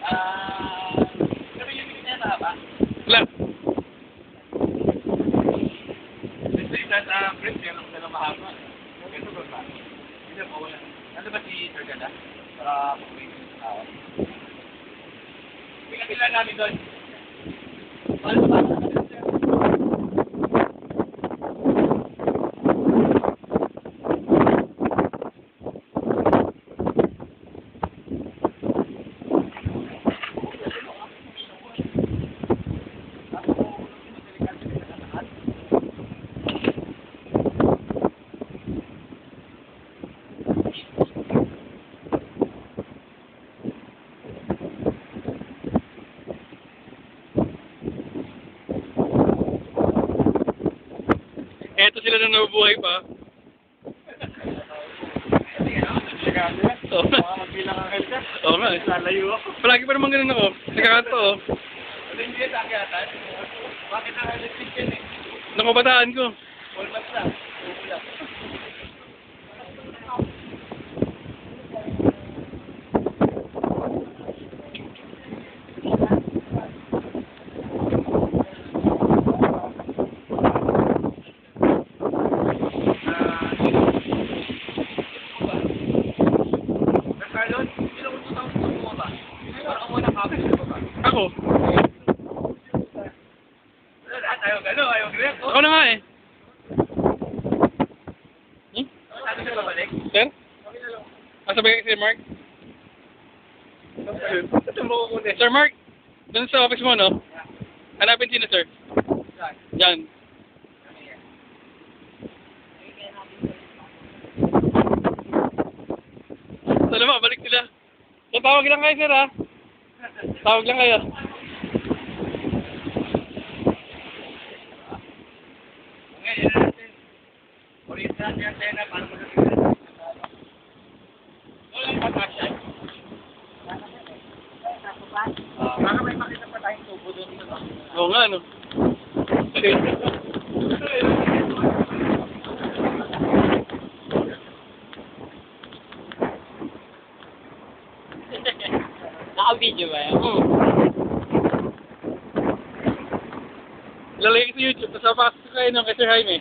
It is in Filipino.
Sabi yung pinita ba? Wala. Kasi sa print yan ako na mahaba. Ito ba? Hindi ba wala? Ano ba si Sir Ganda? Para mag-wait sa tao. Pinakila namin doon. Paano ba? Eto sila na nabubuhay pa. Oo. Magbilang ang helka. Oo nga eh. Lalayo ako. Palagi pa naman ganun ako. Nagkakanto oh. Ano hindi sa akyatan? Bakit ang electric yan eh? Nakabataan ko. Walmat lang. Wala. Ako. Ako na nga eh. Hmm? Sir? Sabay si Mark? Sir Mark? Doon sa office mo, no? Hanapin sino, sir? Yan. Sana ba, balik sila. So, tawag lang kayo, sir, ha? Tawag lang kayo. Baka may makita pa tayong tubo doon. Oo nga, no? Okay. Naka-video ba yan? Lalagay ko sa YouTube, tapos papasok kayo nung kay Sir Jaime.